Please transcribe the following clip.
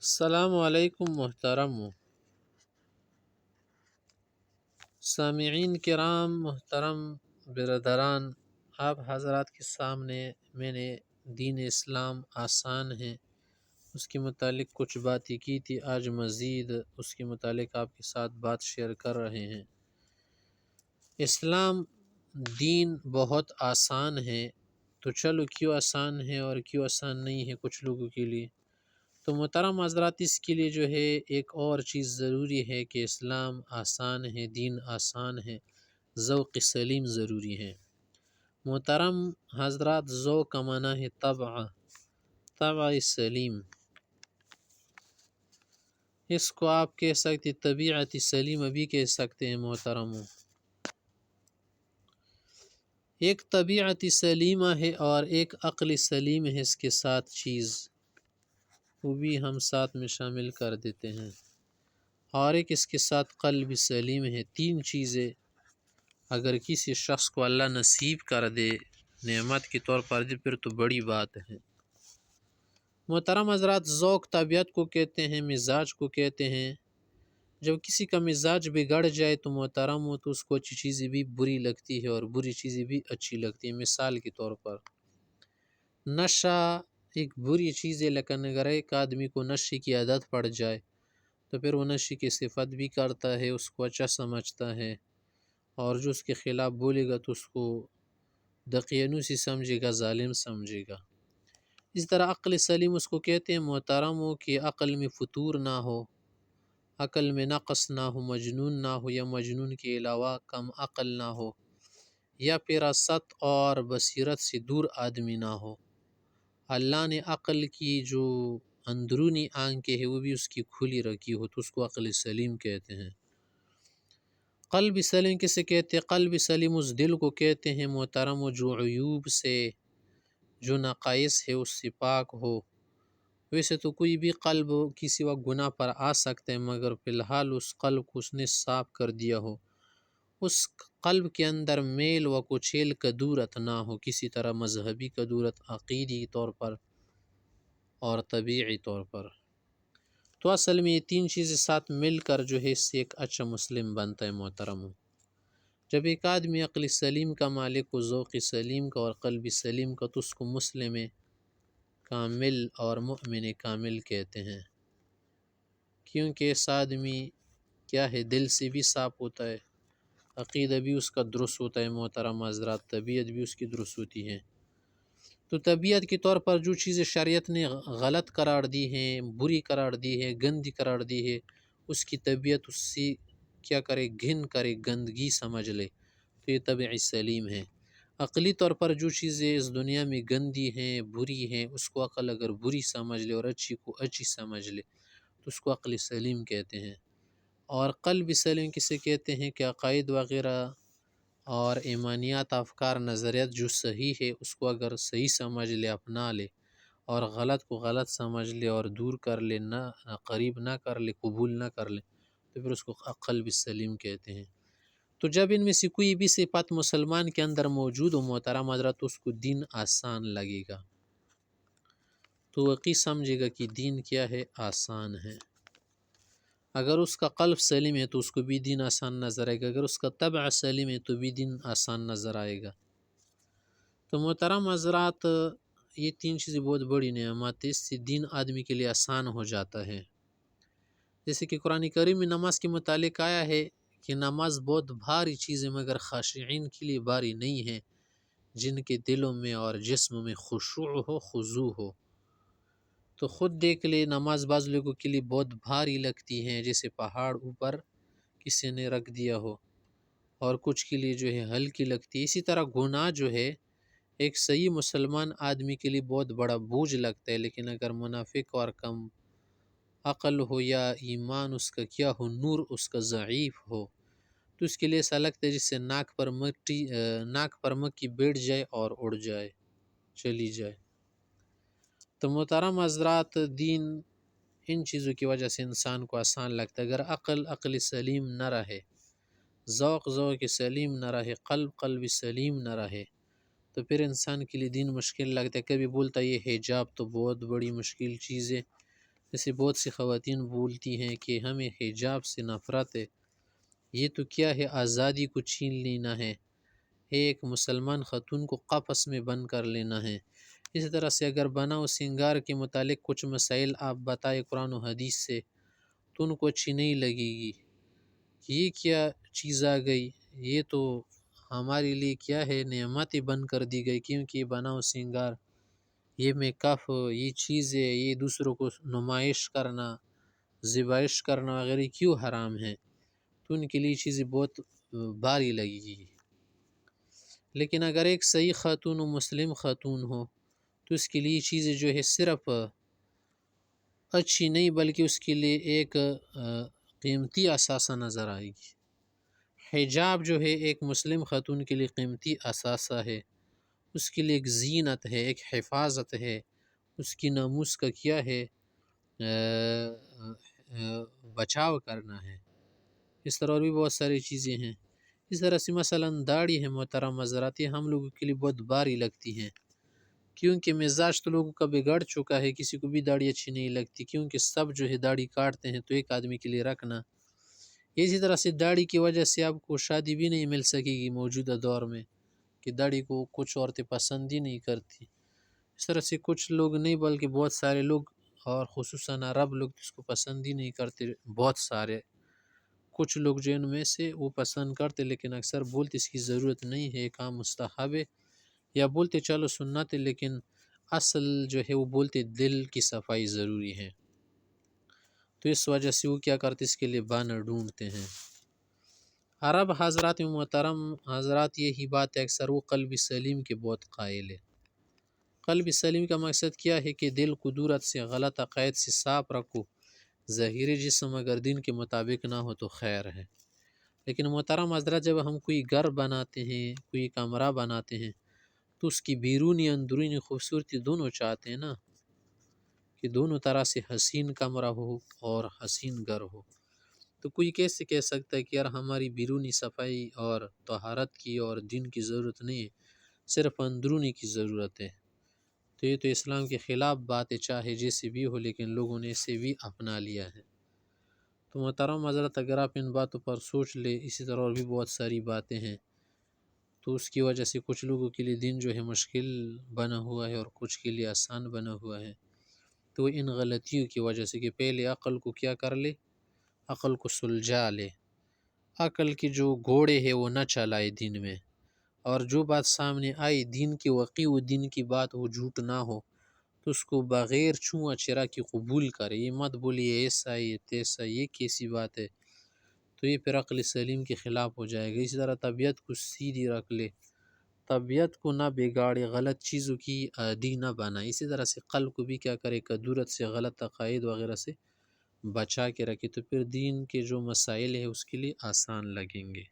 السلام علیکم محترم سامعین کرام، محترم برادران، آپ حضرات کے سامنے میں نے دین اسلام آسان ہے اس کے متعلق کچھ باتیں کی تھی۔ آج مزید اس کے متعلق آپ کے ساتھ بات شیئر کر رہے ہیں۔ اسلام دین بہت آسان ہے، تو چلو کیوں آسان ہے اور کیوں آسان نہیں ہے کچھ لوگوں کے لیے، تو محترم حضرات اس کے لیے جو ہے ایک اور چیز ضروری ہے کہ اسلام آسان ہے، دین آسان ہے، ذوق سلیم ضروری ہے۔ محترم حضرات، ذوق کا معنی ہے طبع سلیم، اس کو آپ کہہ سکتے طبیعت سلیم بھی کہہ سکتے ہیں محترموں۔ ایک طبیعت سلیمہ ہے اور ایک عقل سلیم ہے، اس کے ساتھ چیز وہ بھی ہم ساتھ میں شامل کر دیتے ہیں، اور ایک اس کے ساتھ قلب سلیم ہے۔ تین چیزیں اگر کسی شخص کو اللہ نصیب کر دے نعمت کے طور پر دے، پھر تو بڑی بات ہے۔ محترم حضرات، ذوق طبیعت کو کہتے ہیں، مزاج کو کہتے ہیں۔ جب کسی کا مزاج بگڑ جائے تو محترم ہو تو اس کو اچھی چیزیں بھی بری لگتی ہے اور بری چیزیں بھی اچھی لگتی ہیں۔ مثال کے طور پر نشہ ایک بری چیز ہے، لیکن اگر ایک آدمی کو نشے کی عادت پڑ جائے تو پھر وہ نشے کی صفت بھی کرتا ہے، اس کو اچھا سمجھتا ہے، اور جو اس کے خلاف بولے گا تو اس کو دقیانوسی سمجھے گا، ظالم سمجھے گا۔ اس طرح عقل سلیم اس کو کہتے ہیں محترم ہو کہ عقل میں فتور نہ ہو، عقل میں نقص نہ ہو، مجنون نہ ہو، یا مجنون کے علاوہ کم عقل نہ ہو، یا فراست اور بصیرت سے دور آدمی نہ ہو۔ اللہ نے عقل کی جو اندرونی آنکھیں ہیں وہ بھی اس کی کھلی رکھی ہو، تو اس کو عقل سلیم کہتے ہیں۔ قلب سلیم کسے کہتے ہیں؟ قلب سلیم اس دل کو کہتے ہیں محترم، جو عیوب سے، جو نقائص ہے اس سے پاک ہو۔ ویسے تو کوئی بھی قلب کسی وقت گناہ پر آ سکتا ہے، مگر فی الحال اس قلب کو اس نے صاف کر دیا ہو، اس قلب کے اندر میل و کچیل کدورت نہ ہو، کسی طرح مذہبی کدورت، عقیدی طور پر اور طبیعی طور پر۔ تو اصل میں یہ تین چیزیں ساتھ مل کر جو ہے اس سے ایک اچھا مسلم بنتا ہے محترم۔ جب ایک آدمی عقل سلیم کا مالک ہو، ذوق سلیم کا اور قلب سلیم کا، تو اس کو مسلم کامل اور مؤمن کامل کہتے ہیں، کیونکہ اس آدمی کیا ہے، دل سے بھی صاف ہوتا ہے، عقیدہ بھی اس کا درست ہوتا ہے محترم حضرات، طبیعت بھی اس کی درست ہوتی ہے۔ تو طبیعت کے طور پر جو چیزیں شریعت نے غلط قرار دی ہیں، بری قرار دی ہے، گندی قرار دی ہے، اس کی طبیعت اس سے کیا کرے، گھن کرے، گندگی سمجھ لے، تو یہ طبع سلیم ہے۔ عقلی طور پر جو چیزیں اس دنیا میں گندی ہیں، بری ہیں، اس کو عقل اگر بری سمجھ لے اور اچھی کو اچھی سمجھ لے تو اس کو عقل سلیم کہتے ہیں۔ اور قلب سلیم کسے کہتے ہیں کہ عقائد وغیرہ اور ایمانیات، افکار، نظریات جو صحیح ہے اس کو اگر صحیح سمجھ لے، اپنا لے، اور غلط کو غلط سمجھ لے اور دور کر لے، نہ قریب نہ کر لے، قبول نہ کر لے، تو پھر اس کو قلب سلیم کہتے ہیں۔ تو جب ان میں سے کوئی بھی صفات مسلمان کے اندر موجود ہو محترم حضرت، اس کو دین آسان لگے گا، تو واقعی سمجھے گا کہ دین کیا ہے، آسان ہے۔ اگر اس کا قلب سلیم ہے تو اس کو بھی دین آسان نظر آئے گا، اگر اس کا طبع سلیم ہے تو بھی دین آسان نظر آئے گا۔ تو محترم حضرات، یہ تین چیزیں بہت بڑی نعمت ہے، اس سے دین آدمی کے لیے آسان ہو جاتا ہے۔ جیسے کہ قرآن کریم میں نماز کے متعلق آیا ہے کہ نماز بہت بھاری چیز ہے، مگر خاشعین کے لیے بھاری نہیں ہے، جن کے دلوں میں اور جسم میں خشوع ہو، خضوع ہو۔ تو خود دیکھ لے، نماز بعض لوگوں کے لیے بہت بھاری لگتی ہے، جیسے پہاڑ اوپر کسی نے رکھ دیا ہو، اور کچھ کے لیے جو ہے ہلکی لگتی ہے۔ اسی طرح گناہ جو ہے ایک صحیح مسلمان آدمی کے لیے بہت بڑا بوجھ لگتا ہے، لیکن اگر منافق اور کم عقل ہو یا ایمان اس کا کیا ہو، نور اس کا ضعیف ہو، تو اس کے لیے ایسا لگتا ہے جس سے ناک پر مکھی بیٹھ جائے اور اڑ جائے، چلی جائے۔ تو محترم حضرات، دین ان چیزوں کی وجہ سے انسان کو آسان لگتا ہے۔ اگر عقل سلیم نہ رہے، ذوق سلیم نہ رہے، قلب سلیم نہ رہے، تو پھر انسان کے لیے دین مشکل لگتا ہے۔ کبھی بولتا ہے یہ حجاب تو بہت بڑی مشکل چیز ہے، جیسے بہت سی خواتین بولتی ہیں کہ ہمیں حجاب سے نفرت ہے، یہ تو کیا ہے، آزادی کو چھین لینا ہے، ایک مسلمان خاتون کو قفس میں بند کر لینا ہے۔ اسی طرح سے اگر بنا و سنگار کے متعلق کچھ مسائل آپ بتائے قرآن و حدیث سے تو ان کو اچھی نہیں لگے گی، یہ کیا چیز آ گئی، یہ تو ہمارے لیے کیا ہے، نعمت بند کر دی گئی، کیونکہ یہ بنا و سنگار، یہ میک اپ، یہ چیزیں، یہ دوسروں کو نمائش کرنا، زیبائش کرنا وغیرہ کیوں حرام ہے، تو ان کے لیے چیزیں بہت بھاری لگے گی۔ لیکن اگر ایک صحیح خاتون و مسلم خاتون ہو تو اس کے لیے چیزیں جو ہے صرف اچھی نہیں بلکہ اس کے لیے ایک قیمتی اثاثہ نظر آئے گی۔ حجاب جو ہے ایک مسلم خاتون کے لیے قیمتی اثاثہ ہے، اس کے لیے ایک زینت ہے، ایک حفاظت ہے، اس کی ناموس کا کیا ہے، بچاؤ کرنا ہے۔ اس طرح اور بھی بہت ساری چیزیں ہیں۔ اس طرح سے مثلا داڑھی ہے محترم حضرات، یہ ہم لوگوں کے لیے بہت بھاری لگتی ہیں، کیونکہ مزاج تو لوگوں کا بگڑ چکا ہے، کسی کو بھی داڑھی اچھی نہیں لگتی، کیونکہ سب جو ہے داڑھی کاٹتے ہیں، تو ایک آدمی کے لیے رکھنا، اسی طرح سے داڑھی کی وجہ سے آپ کو شادی بھی نہیں مل سکے گی موجودہ دور میں، کہ داڑھی کو کچھ عورتیں پسند ہی نہیں کرتی۔ اس طرح سے کچھ لوگ نہیں بلکہ بہت سارے لوگ، اور خصوصاً عرب لوگ اس کو پسند ہی نہیں کرتے، بہت سارے، کچھ لوگ جو ان میں سے وہ پسند کرتے، لیکن اکثر بولتے اس کی ضرورت نہیں ہے، کام مستحب ہے، یا بولتے چلو سنت ہے، لیکن اصل جو ہے وہ بولتے دل کی صفائی ضروری ہے، تو اس وجہ سے وہ کیا کرتے، اس کے لیے بہانہ ڈھونڈتے ہیں۔ عرب حضرات محترم حضرات، یہی بات ہے، اکثر وہ قلب سلیم کے بہت قائل ہے۔ قلب سلیم کا مقصد کیا ہے کہ دل کو قدورت سے، غلط عقائد سے صاف رکھو، ظاہری جسم اگر دین کے مطابق نہ ہو تو خیر ہے۔ لیکن محترم حضرات، جب ہم کوئی گھر بناتے ہیں، کوئی کمرہ بناتے ہیں، تو اس کی بیرونی اندرونی خوبصورتی دونوں چاہتے ہیں نا، کہ دونوں طرح سے حسین کمرہ ہو اور حسین گھر ہو۔ تو کوئی کیسے کہہ سکتا ہے کہ یار ہماری بیرونی صفائی اور طہارت کی اور دین کی ضرورت نہیں ہے، صرف اندرونی کی ضرورت ہے، تو یہ تو اسلام کے خلاف بات ہے، چاہے جیسے بھی ہو، لیکن لوگوں نے اسے بھی اپنا لیا ہے۔ تو محترم حضرت، اگر آپ ان باتوں پر سوچ لے، اسی طرح اور بھی بہت ساری باتیں ہیں، تو اس کی وجہ سے کچھ لوگوں کے لیے دین جو ہے مشکل بنا ہوا ہے اور کچھ کے لیے آسان بنا ہوا ہے، تو ان غلطیوں کی وجہ سے، کہ پہلے عقل کو کیا کر لے، عقل کو سلجھا لے، عقل کی جو گھوڑے ہے وہ نہ چلائے دین میں، اور جو بات سامنے آئی دین کی وقی و دین کی بات وہ جھوٹ نہ ہو تو اس کو بغیر چھوؤں چرا کی قبول کرے، یہ مت بولیے ایسا یہ تیسا، یہ کیسی بات ہے، تو یہ پھر عقل سلیم کے خلاف ہو جائے گا۔ اسی طرح طبیعت کو سیدھی رکھ لے، طبیعت کو نہ بگاڑے، غلط چیزوں کی عادی نہ بنائے، اسی طرح سے قلب کو بھی کیا کرے، کدورت سے، غلط عقائد وغیرہ سے بچا کے رکھے، تو پھر دین کے جو مسائل ہیں اس کے لیے آسان لگیں گے۔